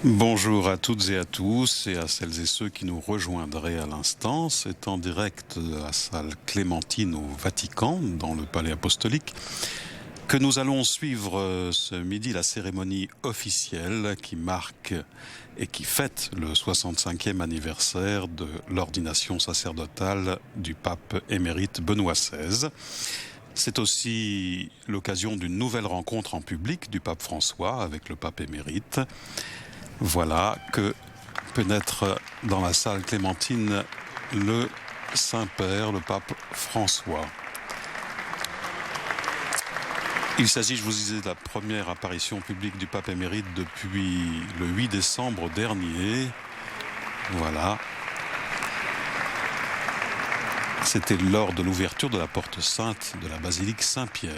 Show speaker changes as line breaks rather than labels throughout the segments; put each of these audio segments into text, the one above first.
Bonjour à toutes et à tous et à celles et ceux qui nous rejoindraient à l'instant. C'est en direct de la salle Clémentine au Vatican, dans le Palais Apostolique, que nous allons suivre ce midi la cérémonie officielle qui marque et qui fête le 65e anniversaire de l'ordination sacerdotale du pape émérite Benoît XVI. C'est aussi l'occasion d'une nouvelle rencontre en public du pape François avec le pape émérite. Voilà que pénètre dans la salle Clémentine le Saint-Père, le pape François. Il s'agit, je vous disais, de la première apparition publique du pape émérite depuis le 8 décembre dernier. Voilà. C'était lors de l'ouverture de la porte sainte de la basilique Saint-Pierre.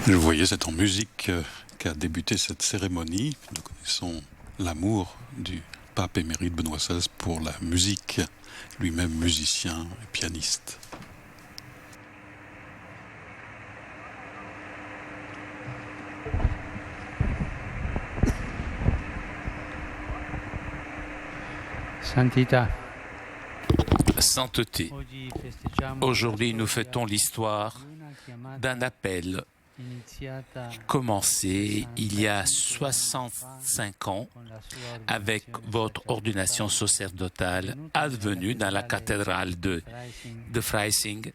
Vous voyez, c'est en musique qu'a débuté cette cérémonie. Nous connaissons l'amour du pape émérite Benoît XVI pour la musique, lui-même musicien et pianiste.
Santità.
Sainteté. Aujourd'hui, nous fêtons l'histoire d'un appel commencé il y a 65 ans avec votre ordination sacerdotale advenue dans la cathédrale de Freising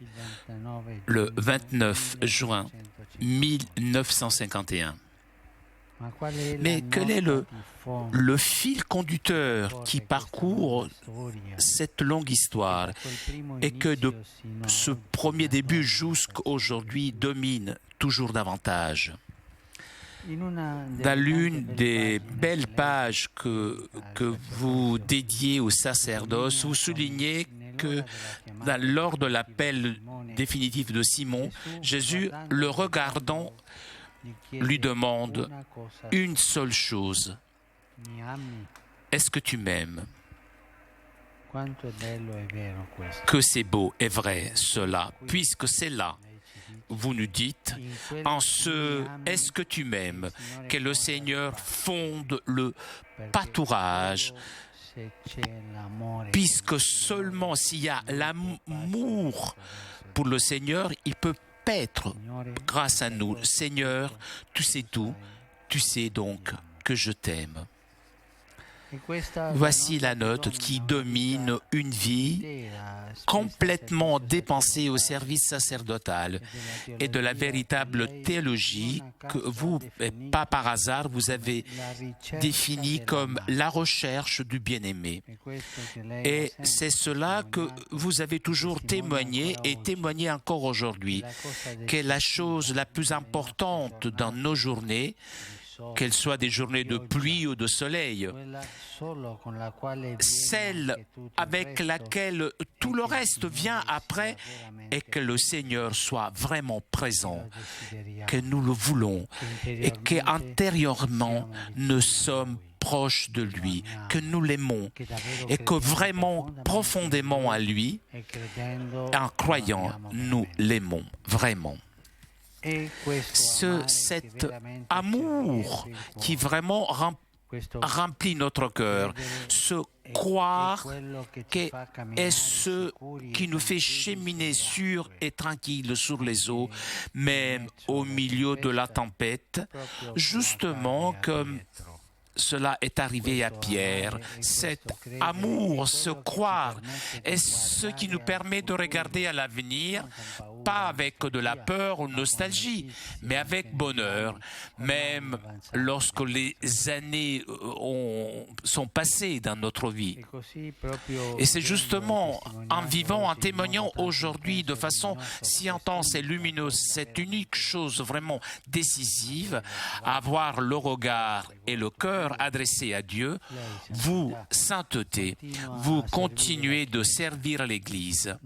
le 29 juin 1951. Mais quel est le fil conducteur qui parcourt cette longue histoire et que de ce premier début jusqu'à aujourd'hui domine toujours davantage? Dans l'une des belles pages que vous dédiez au sacerdoce, vous soulignez que lors de l'appel définitif de Simon, Jésus, le regardant, lui demande une seule chose. Est-ce que tu m'aimes? Que c'est beau et vrai cela, puisque c'est là, vous nous dites, en ce « est-ce que tu m'aimes » que le Seigneur fonde le pâturage, puisque seulement s'il y a l'amour pour le Seigneur, il peut paître grâce à nous. Seigneur, tu sais tout, tu sais donc que je t'aime. Voici la note qui domine une vie complètement dépensée au service sacerdotal et de la véritable théologie que vous, pas par hasard, vous avez définie comme la recherche du bien-aimé. Et c'est cela que vous avez toujours témoigné et témoigné encore aujourd'hui, que la chose la plus importante dans nos journées, qu'elles soient des journées de pluie ou de soleil, celle avec laquelle tout le reste vient après, est que le Seigneur soit vraiment présent, que nous le voulons et qu'intérieurement nous sommes proches de lui, que nous l'aimons et que vraiment profondément à lui, en croyant, nous l'aimons vraiment. Cet amour qui vraiment remplit notre cœur, ce croire est ce qui nous fait cheminer sûr et tranquille sur les eaux, même au milieu de la tempête, justement comme cela est arrivé à Pierre. Cet amour, ce croire, est ce qui nous permet de regarder à l'avenir, pas avec de la peur ou nostalgie, mais avec bonheur, même lorsque les années sont passées dans notre vie. Et c'est justement en vivant, en témoignant aujourd'hui de façon si intense et lumineuse, cette unique chose vraiment décisive, avoir le regard et le cœur adressé à Dieu, vous, sainteté, vous continuez de servir l'Église.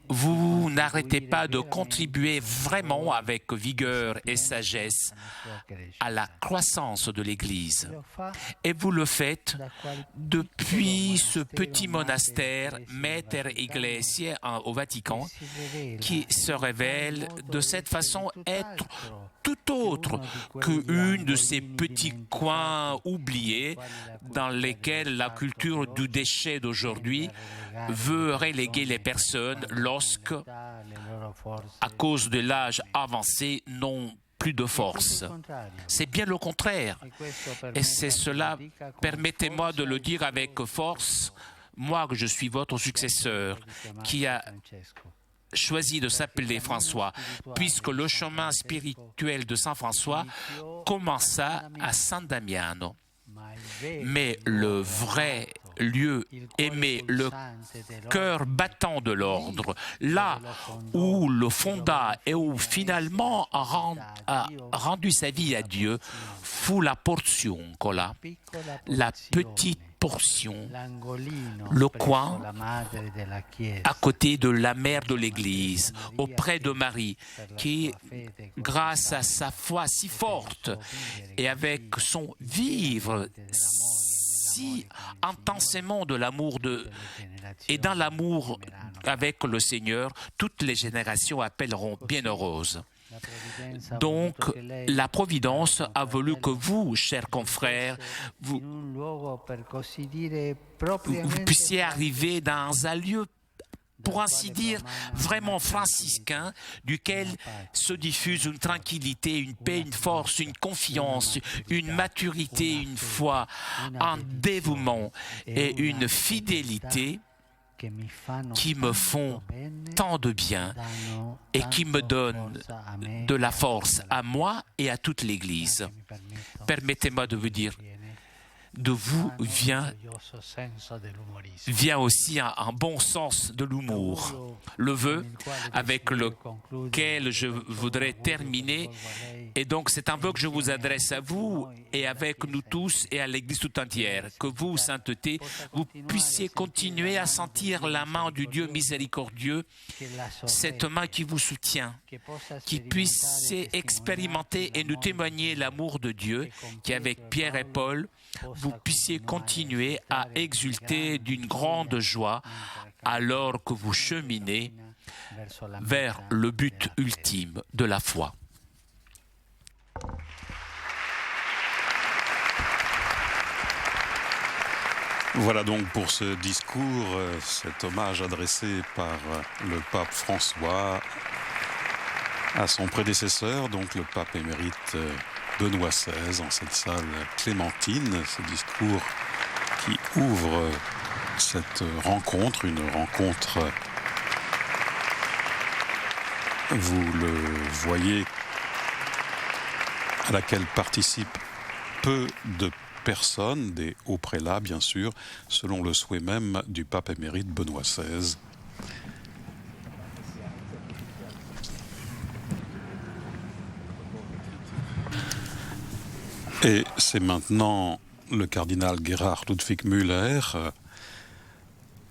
Vous n'arrêtez pas de contribuer vraiment avec vigueur et sagesse à la croissance de l'Église. Et vous le faites depuis ce petit monastère Mater Ecclesiae au Vatican, qui se révèle de cette façon être tout autre qu'une de ces petits coins oubliés dans lesquels la culture du déchet d'aujourd'hui veut reléguer les personnes lorsque, à cause de l'âge avancé, n'ont plus de force. C'est bien le contraire. Et c'est cela, permettez-moi de le dire avec force, moi que je suis votre successeur, qui a choisi de s'appeler François, puisque le chemin spirituel de Saint François commença à San Damiano. Mais le vrai lieu aimé, le cœur battant de l'ordre, là où le fonda et où finalement a rendu sa vie à Dieu, fut la portion, la petite portion, le coin à côté de la mère de l'Église, auprès de Marie, qui, grâce à sa foi si forte et avec son vivre si intensément de l'amour et dans l'amour avec le Seigneur, toutes les générations appelleront bienheureuses. Donc, la Providence a voulu que vous, chers confrères, vous puissiez arriver dans un lieu, pour ainsi dire, vraiment franciscain, duquel se diffuse une tranquillité, une paix, une force, une confiance, une maturité, une foi, un dévouement et une fidélité qui me font tant de bien et qui me donnent de la force à moi et à toute l'Église. Permettez-moi de vous dire, de vous vient aussi un bon sens de l'humour. Le vœu avec lequel je voudrais terminer, et donc c'est un vœu que je vous adresse à vous et avec nous tous et à l'Église tout entière, que vous, sainteté, vous puissiez continuer à sentir la main du Dieu miséricordieux, cette main qui vous soutient, qui puisse expérimenter et nous témoigner l'amour de Dieu, qu'avec Pierre et Paul, vous puissiez continuer à exulter d'une grande joie alors que vous cheminez vers le but ultime de la foi.
Voilà donc pour ce discours, cet hommage adressé par le pape François à son prédécesseur, donc le pape émérite Benoît XVI, en cette salle clémentine. Ce discours qui ouvre cette rencontre, une rencontre, vous le voyez, à laquelle participent peu de personnes, des hauts prélats bien sûr, selon le souhait même du pape émérite Benoît XVI. Et c'est maintenant le cardinal Gerhard Ludwig Müller,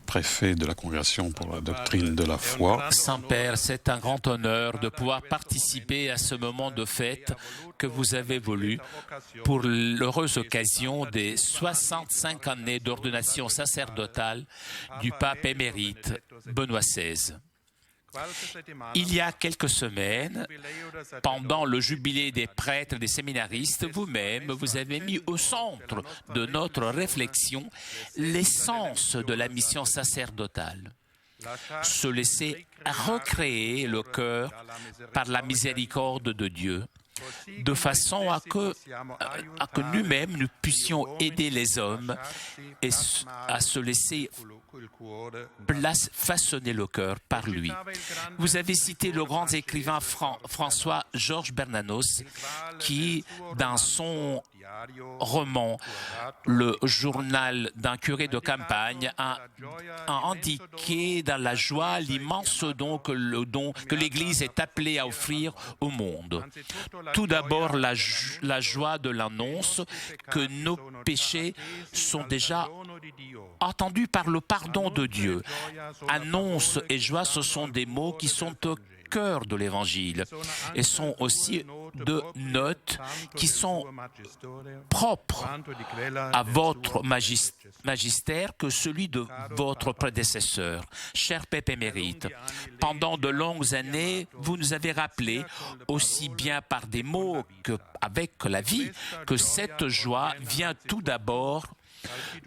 préfet de la Congrégation pour la doctrine de la foi.
Saint-Père, c'est un grand honneur de pouvoir participer à ce moment de fête que vous avez voulu pour l'heureuse occasion des 65 années d'ordination sacerdotale du pape émérite Benoît XVI. Il y a quelques semaines, pendant le jubilé des prêtres et des séminaristes, vous-même, vous avez mis au centre de notre réflexion l'essence de la mission sacerdotale. Se laisser recréer le cœur par la miséricorde de Dieu, de façon à que nous-mêmes, nous puissions aider les hommes et à se laisser façonner le cœur par lui. Vous avez cité le grand écrivain François-Georges Bernanos qui, dans son roman « Le journal d'un curé de campagne », a indiqué dans la joie l'immense don que l'Église est appelée à offrir au monde. Tout d'abord, la joie de l'annonce que nos péchés sont déjà entendus par le pardon de Dieu. Annonce et joie, ce sont des mots qui sont au cœur de l'Évangile et sont aussi de notes qui sont propres à votre magistère que celui de votre prédécesseur. Cher Pape émérite, pendant de longues années, vous nous avez rappelé, aussi bien par des mots qu'avec la vie, que cette joie vient tout d'abord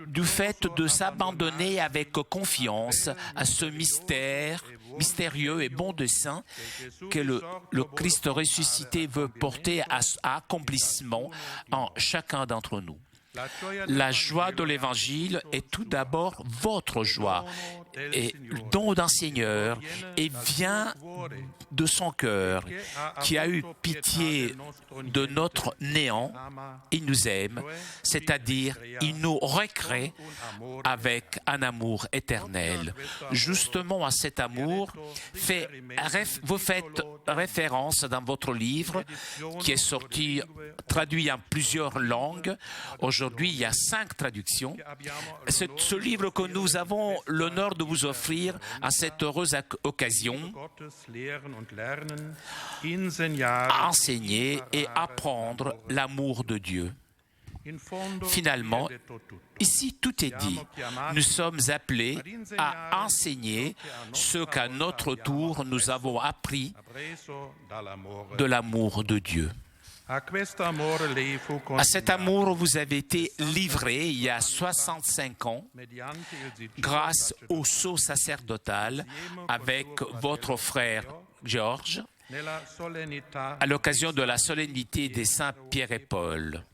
du fait de s'abandonner avec confiance à ce mystérieux et bon dessein que le Christ ressuscité veut porter à accomplissement en chacun d'entre nous. La joie de l'Évangile est tout d'abord votre joie et le don d'un Seigneur et vient de son cœur qui a eu pitié de notre néant. Il nous aime, c'est-à-dire il nous recrée avec un amour éternel. Justement à cet amour, vous faites référence dans votre livre qui est sorti, traduit en plusieurs langues. Aujourd'hui, il y a 5 traductions. Ce livre que nous avons l'honneur de vous offrir à cette heureuse occasion, à enseigner et apprendre l'amour de Dieu. Finalement, ici tout est dit. Nous sommes appelés à enseigner ce qu'à notre tour nous avons appris de l'amour de Dieu. À cet amour, vous avez été livré il y a 65 ans grâce au sceau sacerdotal avec votre frère Georges à l'occasion de la solennité des saints Pierre et Paul.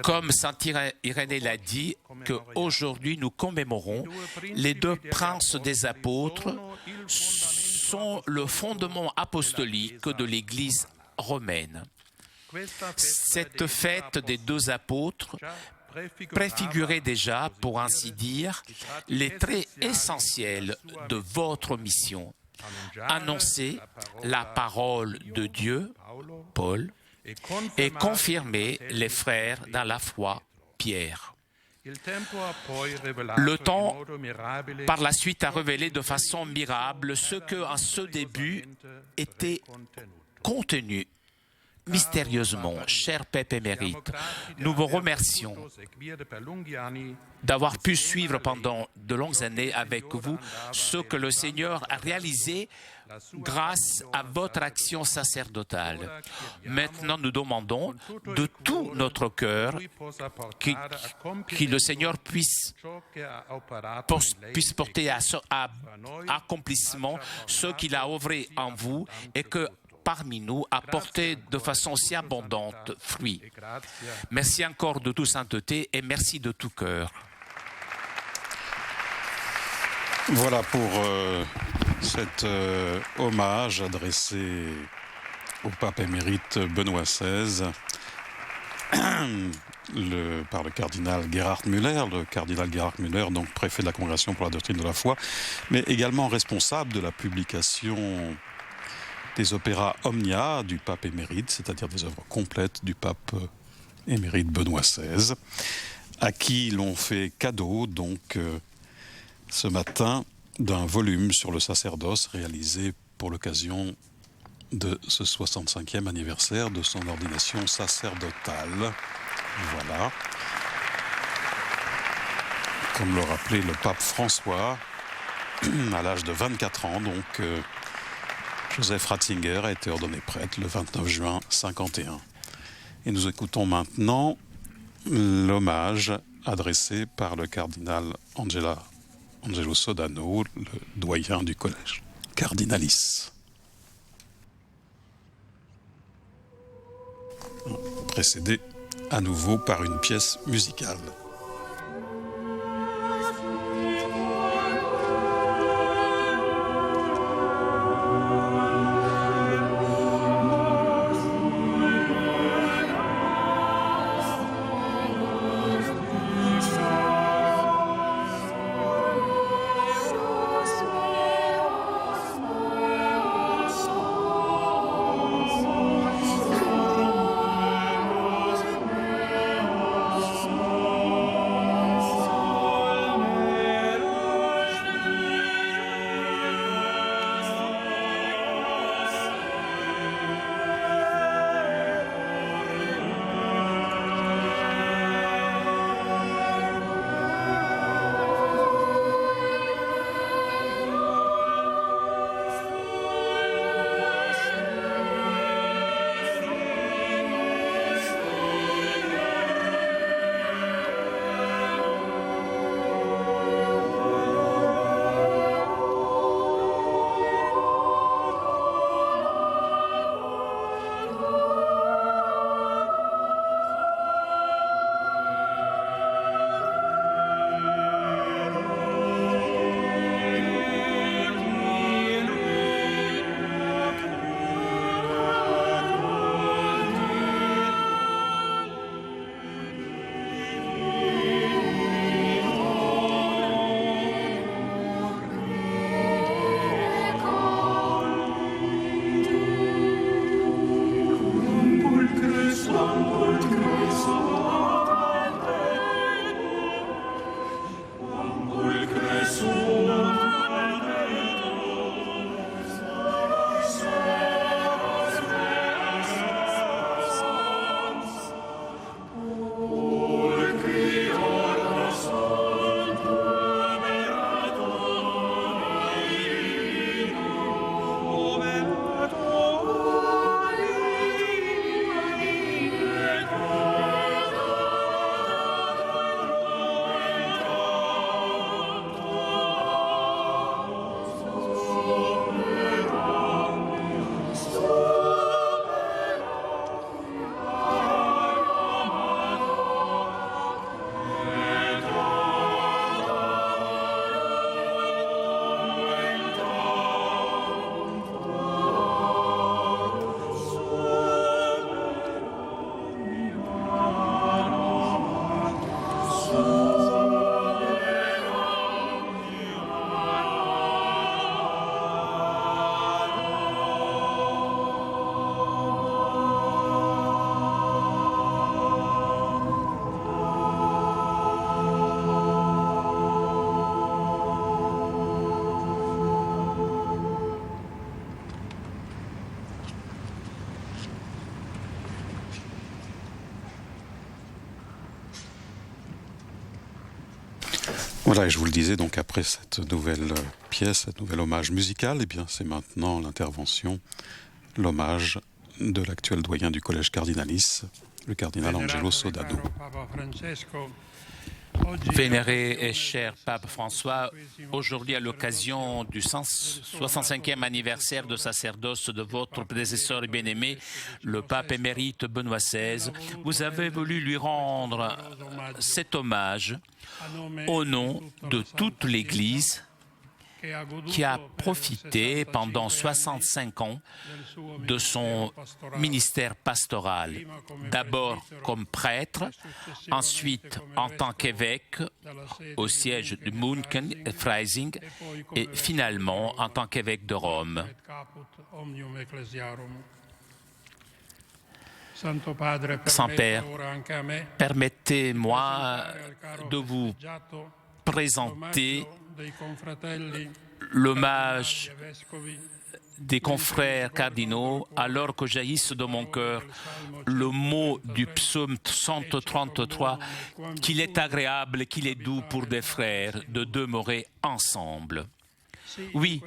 Comme saint Irénée l'a dit, qu'aujourd'hui nous commémorons les 2 princes des apôtres sont le fondement apostolique de l'Église romaine. Cette fête des deux apôtres préfigurait déjà, pour ainsi dire, les traits essentiels de votre mission. Annoncer la parole de Dieu, Paul, et confirmer les frères dans la foi, Pierre. Le temps, par la suite, a révélé de façon mirable ce que, en ce début, était contenu mystérieusement. Cher Pape émérite, nous vous remercions d'avoir pu suivre pendant de longues années avec vous ce que le Seigneur a réalisé grâce à votre action sacerdotale. Maintenant, nous demandons de tout notre cœur que le Seigneur puisse porter à accomplissement ce qu'il a œuvré en vous et que parmi nous apporter de façon si abondante fruit. Merci encore de toute sainteté et merci de tout cœur.
Voilà pour cet hommage adressé au pape émérite Benoît XVI par le cardinal Gerhard Müller, donc préfet de la Congrégation pour la doctrine de la foi, mais également responsable de la publication des opéras Omnia du pape émérite, c'est-à-dire des œuvres complètes du pape émérite Benoît XVI, à qui l'on fait cadeau, donc, ce matin, d'un volume sur le sacerdoce réalisé pour l'occasion de ce 65e anniversaire de son ordination sacerdotale. Voilà. Comme le rappelait le pape François, à l'âge de 24 ans, donc, Joseph Ratzinger a été ordonné prêtre le 29 juin 1951. Et nous écoutons maintenant l'hommage adressé par le cardinal Angelo Sodano, le doyen du collège Cardinalis. Précédé à nouveau par une pièce musicale. Voilà, et je vous le disais, donc après cette nouvelle pièce, cet nouvel hommage musical, eh bien c'est maintenant l'intervention, l'hommage de l'actuel doyen du Collège Cardinalis, le cardinal Angelo Sodano.
Vénéré et cher Pape François, aujourd'hui à l'occasion du 65e anniversaire de sacerdoce de votre prédécesseur bien-aimé, le Pape émérite Benoît XVI, vous avez voulu lui rendre cet hommage au nom de toute l'Église qui a profité pendant 65 ans de son ministère pastoral, d'abord comme prêtre, ensuite en tant qu'évêque au siège de München et Freising, et finalement en tant qu'évêque de Rome. Saint-Père, permettez-moi de vous présenter l'hommage des confrères cardinaux, alors que jaillisse de mon cœur le mot du psaume 133, qu'il est agréable, qu'il est doux pour des frères de demeurer ensemble. Oui,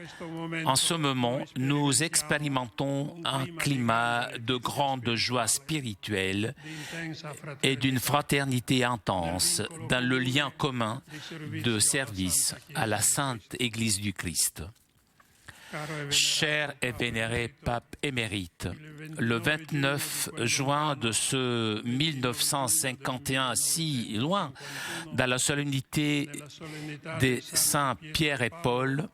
en ce moment, nous expérimentons un climat de grande joie spirituelle et d'une fraternité intense dans le lien commun de service à la Sainte Église du Christ. Cher et vénéré Pape émérite, le 29 juin de ce 1951, si loin, dans la solennité des saints Pierre et Paul,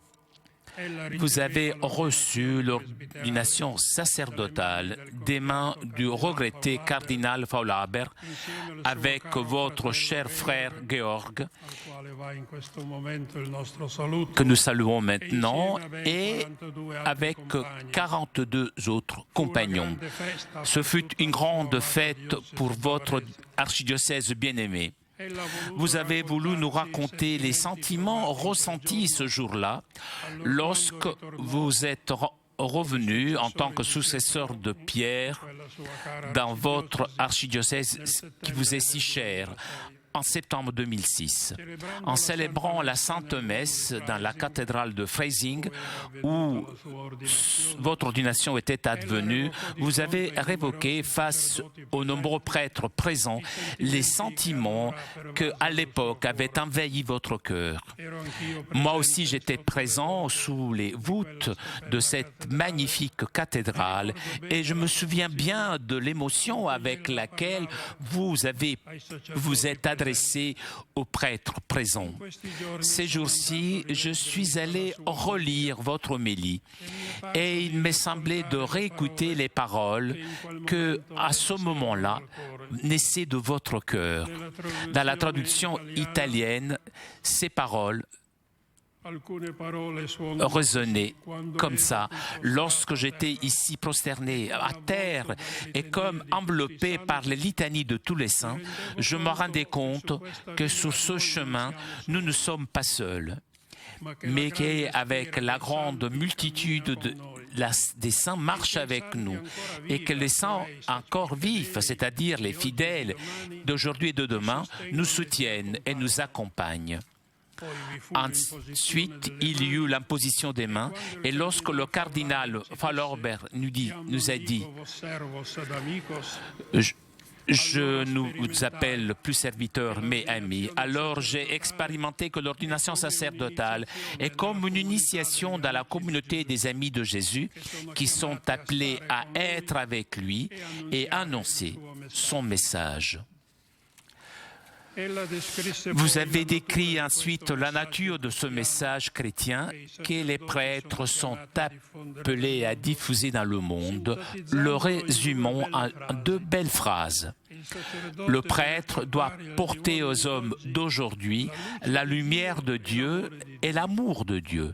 vous avez reçu l'ordination sacerdotale des mains du regretté cardinal Faulhaber avec votre cher frère Georg, que nous saluons maintenant, et avec 42 autres compagnons. Ce fut une grande fête pour votre archidiocèse bien-aimé. Vous avez voulu nous raconter les sentiments ressentis ce jour-là lorsque vous êtes revenu en tant que successeur de Pierre dans votre archidiocèse qui vous est si cher, en septembre 2006, en célébrant la Sainte Messe dans la cathédrale de Freising où votre ordination était advenue. Vous avez révoqué face aux nombreux prêtres présents les sentiments que, à l'époque, avaient envahi votre cœur. Moi aussi, j'étais présent sous les voûtes de cette magnifique cathédrale et je me souviens bien de l'émotion avec laquelle vous êtes adressé aux prêtres présents. Ces jours-ci, je suis allé relire votre homélie et il m'est semblé de réécouter les paroles que, à ce moment-là, naissaient de votre cœur. Dans la traduction italienne, ces paroles résonner comme ça. Lorsque j'étais ici prosterné à terre et comme enveloppé par les litanies de tous les saints, je me rendais compte que sur ce chemin, nous ne sommes pas seuls, mais qu'avec la grande multitude des saints marchent avec nous et que les saints encore vifs, c'est-à-dire les fidèles d'aujourd'hui et de demain, nous soutiennent et nous accompagnent. Ensuite, il y eut l'imposition des mains et lorsque le cardinal Faulhaber nous a dit je nous appelle plus serviteurs mais amis. Alors j'ai expérimenté que l'ordination sacerdotale est comme une initiation dans la communauté des amis de Jésus qui sont appelés à être avec lui et annoncer son message. Vous avez décrit ensuite la nature de ce message chrétien que les prêtres sont appelés à diffuser dans le monde. Le résumons en 2 belles phrases. Le prêtre doit porter aux hommes d'aujourd'hui la lumière de Dieu et l'amour de Dieu.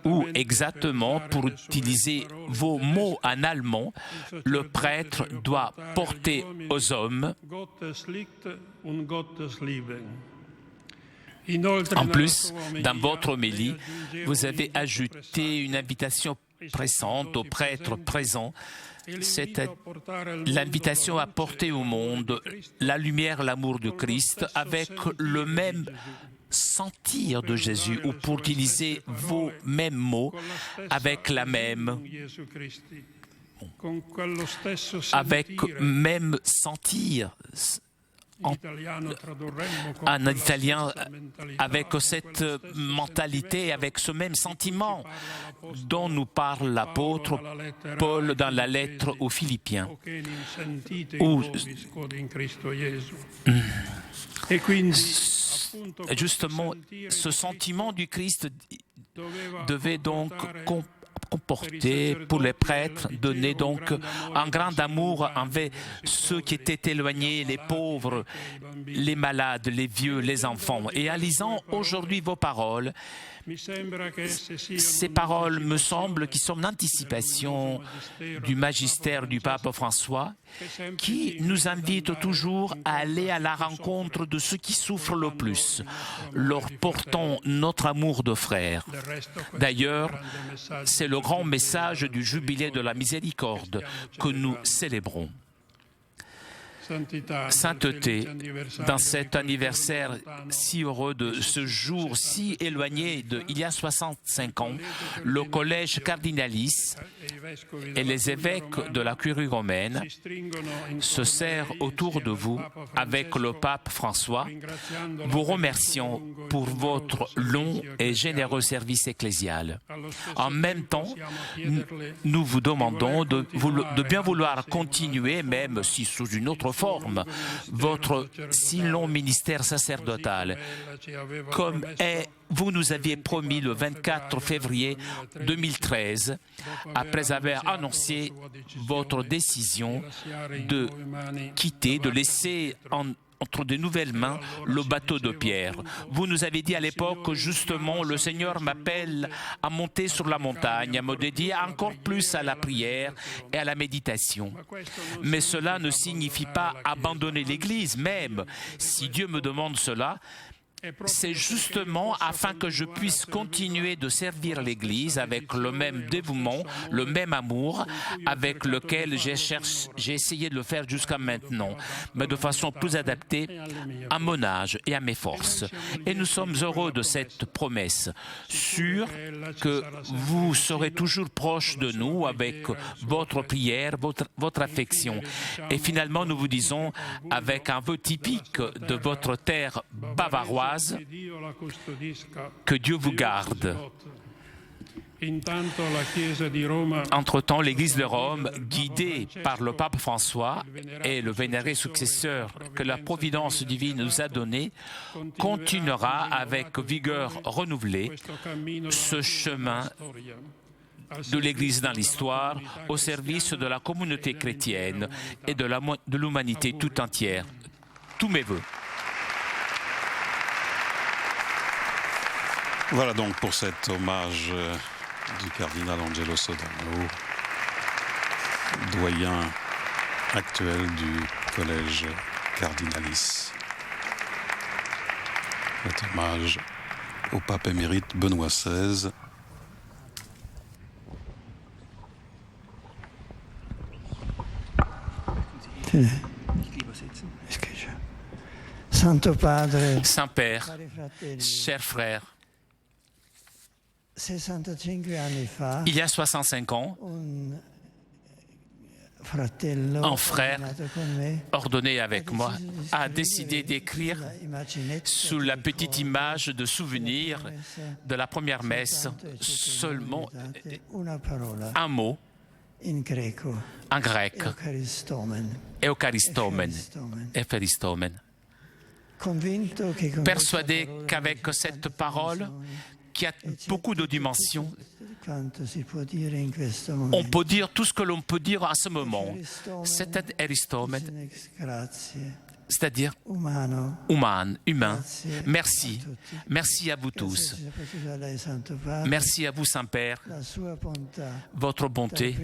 Ou exactement, pour utiliser vos mots en allemand, le prêtre doit porter aux hommes. En plus, dans votre homélie, vous avez ajouté une invitation pressante aux prêtres présents, c'est l'invitation à porter au monde la lumière, l'amour de Christ avec le même sentir de Jésus, ou pour utiliser vos mêmes mots, avec la même, avec même sentir, en italien, avec cette mentalité, avec ce même sentiment dont nous parle l'apôtre Paul dans la lettre aux Philippiens. Justement, ce sentiment du Christ devait donc comporter pour les prêtres, donner donc un grand amour envers ceux qui étaient éloignés, les pauvres, les malades, les vieux, les enfants. Et en lisant aujourd'hui vos paroles, ces paroles me semblent qui sont une anticipation du magistère du pape François, qui nous invite toujours à aller à la rencontre de ceux qui souffrent le plus, leur portant notre amour de frère. D'ailleurs, c'est le grand message du jubilé de la miséricorde que nous célébrons. Sainteté, dans cet anniversaire si heureux de ce jour si éloigné il y a 65 ans, le collège Cardinalis et les évêques de la curie romaine se serrent autour de vous avec le pape François, vous remerciant pour votre long et généreux service ecclésial. En même temps, nous vous demandons de bien vouloir continuer, même si sous une autre forme, votre si long ministère sacerdotal, comme vous nous aviez promis le 24 février 2013, après avoir annoncé votre décision de quitter, de laisser entre de nouvelles mains le bateau de Pierre. Vous nous avez dit à l'époque que justement le Seigneur m'appelle à monter sur la montagne, à me dédier encore plus à la prière et à la méditation. Mais cela ne signifie pas abandonner l'Église, même si Dieu me demande cela. C'est justement afin que je puisse continuer de servir l'Église avec le même dévouement, le même amour avec lequel j'ai essayé de le faire jusqu'à maintenant, mais de façon plus adaptée à mon âge et à mes forces. Et nous sommes heureux de cette promesse, sûrs que vous serez toujours proche de nous avec votre prière, votre affection. Et finalement, nous vous disons, avec un vœu typique de votre terre bavaroise, que Dieu vous garde. Entre-temps, l'Église de Rome, guidée par le pape François et le vénéré successeur que la providence divine nous a donné, continuera avec vigueur renouvelée ce chemin de l'Église dans l'histoire au service de la communauté chrétienne et de l'humanité tout entière. Tous mes vœux.
Voilà donc pour cet hommage du cardinal Angelo Sodano, doyen actuel du collège Cardinalis. Cet hommage au pape émérite Benoît XVI.
Saint-Père, chers frères, il y a 65 ans, un frère ordonné avec moi a décidé d'écrire sous la petite image de souvenir de la première messe seulement un mot en grec, Eucharistomen. Persuadé qu'avec cette parole, qui a beaucoup de dimensions, on peut dire tout ce que l'on peut dire à ce moment. C'est Aristomen, c'est-à-dire humain. Merci. Merci à vous tous. Merci à vous, Saint-Père, votre bonté.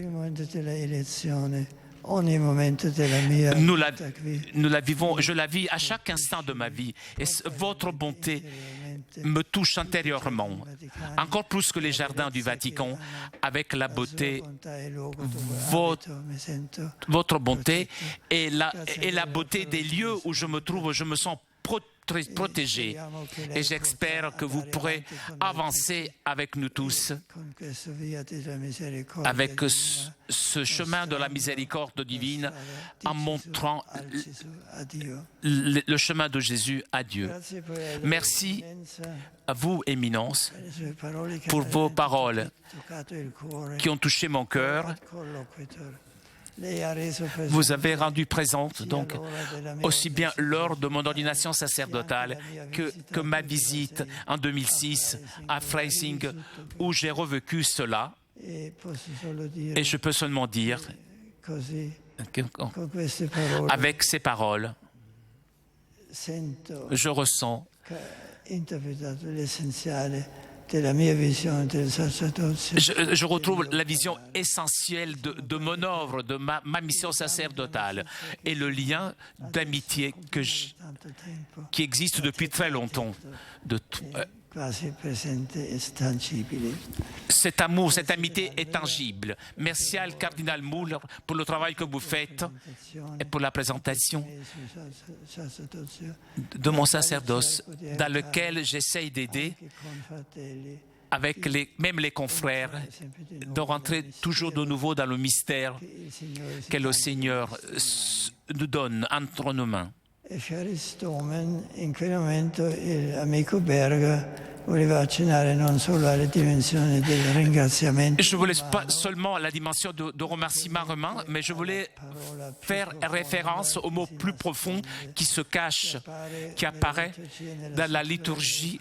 Nous la vivons, je la vis à chaque instant de ma vie. Et votre bonté me touche intérieurement, encore plus que les jardins du Vatican, avec la beauté, votre bonté et la beauté des lieux où je me trouve, je me sens protégés. Et j'espère que vous pourrez avancer avec nous tous, avec ce chemin de la miséricorde divine, en montrant le chemin de Jésus à Dieu. Merci à vous, Éminence, pour vos paroles qui ont touché mon cœur. Vous avez rendu présente donc aussi bien lors de mon ordination sacerdotale que ma visite en 2006 à Freising, où j'ai revécu cela. Et je peux seulement dire, avec ces paroles, je ressens je retrouve la vision essentielle de mon œuvre, de ma mission sacerdotale et le lien d'amitié qui existe depuis très longtemps. Cet amour, cette amitié est tangible. Merci à le cardinal Muller pour le travail que vous faites et pour la présentation de mon sacerdoce, dans lequel j'essaye d'aider avec même les confrères, de rentrer toujours de nouveau dans le mystère que le Seigneur nous donne entre nos mains.
In quel momento l'amico Berg voleva accennare non solo alle dimensioni del ringraziamento.
Je voulais pas seulement la dimension de remerciement romain, mais je voulais faire référence au mot plus profond qui se cache, qui apparaît dans la liturgie,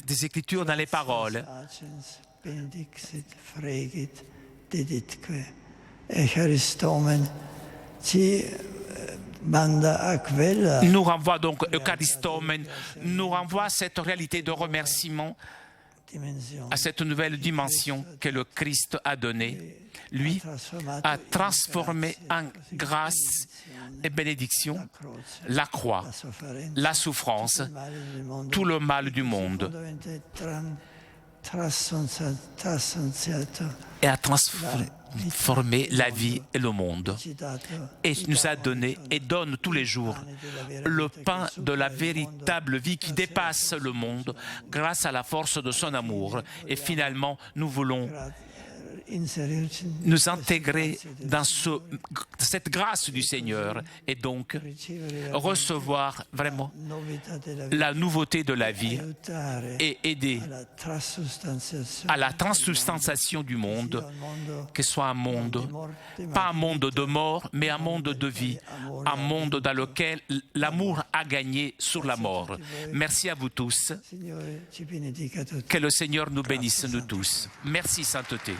des Écritures, dans les paroles.
Benedixit, fregit, deditque. Eucharistomen, ci nous
renvoie donc Eucharistomen, nous renvoie à cette réalité de remerciement, à cette nouvelle dimension que le Christ a donnée. Lui a transformé en grâce et bénédiction la croix, la souffrance, tout le mal du monde, et a transformé la vie et le monde, et nous a donné et donne tous les jours le pain de la véritable vie qui dépasse le monde grâce à la force de son amour. Et finalement, nous voulons nous intégrer dans cette grâce du Seigneur et donc recevoir vraiment la nouveauté de la vie et aider à la transsubstantiation du monde, que ce soit un monde, pas un monde de mort, mais un monde de vie, un monde dans lequel l'amour a gagné sur la mort. Merci à vous tous. Que le Seigneur nous bénisse, nous tous. Merci, Sainteté.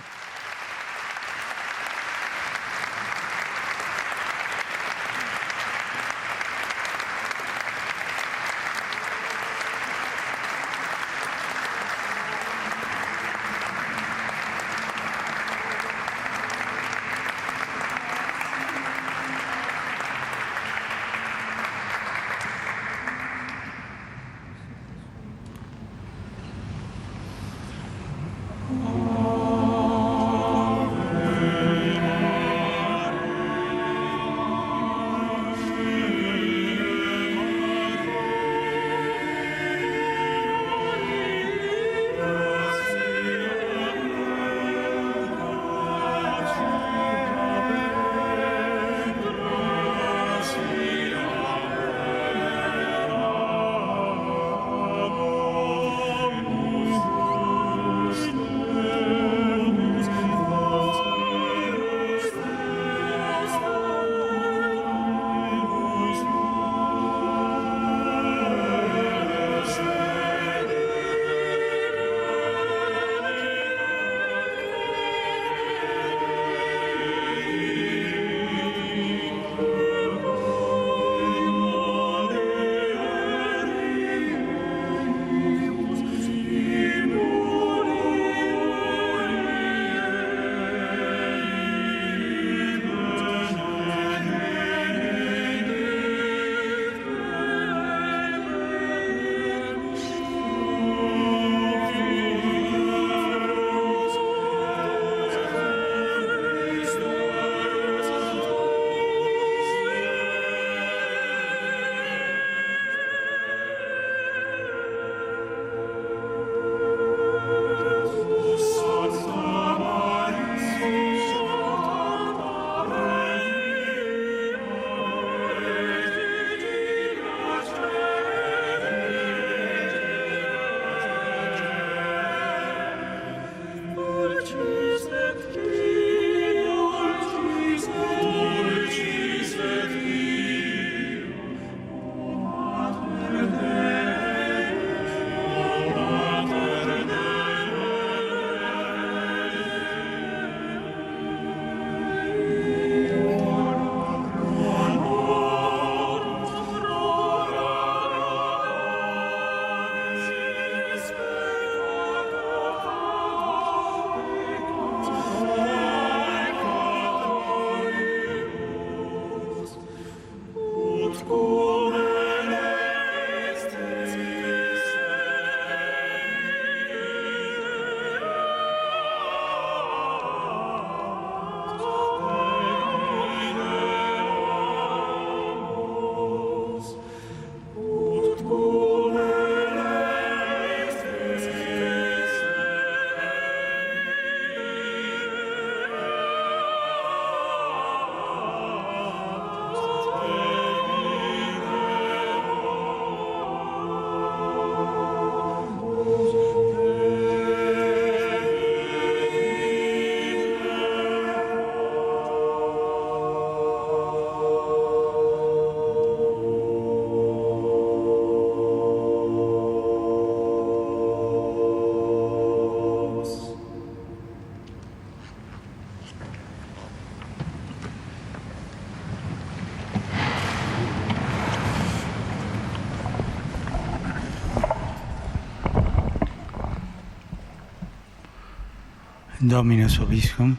Dominus Vobiscum,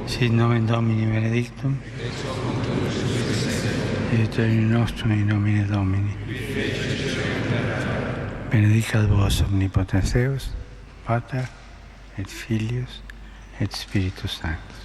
sit nomen Domini benedictum, aiuterium nostrum in nomine Domini. Benedicat vos omnipotens Deus, Pater et Filius et Spiritus Sanctus.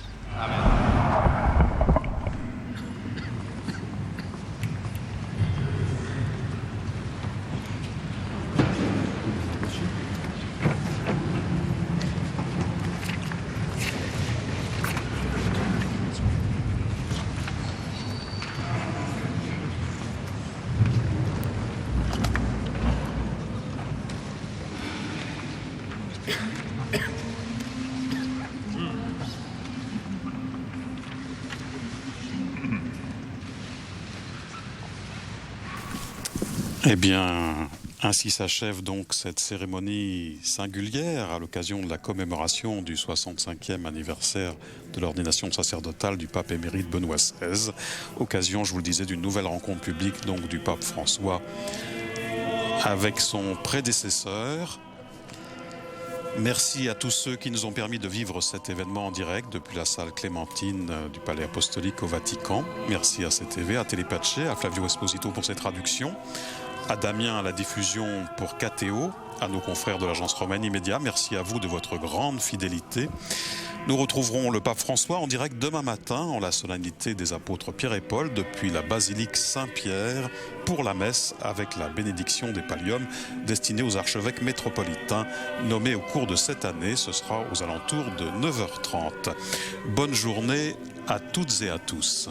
Eh bien, ainsi s'achève donc cette cérémonie singulière à l'occasion de la commémoration du 65e anniversaire de l'ordination sacerdotale du pape émérite Benoît XVI. Occasion, je vous le disais, d'une nouvelle rencontre publique donc du pape François avec son prédécesseur. Merci à tous ceux qui nous ont permis de vivre cet événement en direct depuis la salle Clémentine du Palais Apostolique au Vatican. Merci à CTV, à Telepace, à Flavio Esposito pour ses traductions, à Damien à la diffusion pour KTO, à nos confrères de l'agence Romaine Immédiat. Merci à vous de votre grande fidélité. Nous retrouverons le pape François en direct demain matin en la solennité des apôtres Pierre et Paul depuis la basilique Saint-Pierre pour la messe avec la bénédiction des palliums destinés aux archevêques métropolitains nommés au cours de cette année. Ce sera aux alentours de 9h30. Bonne journée à toutes et à tous.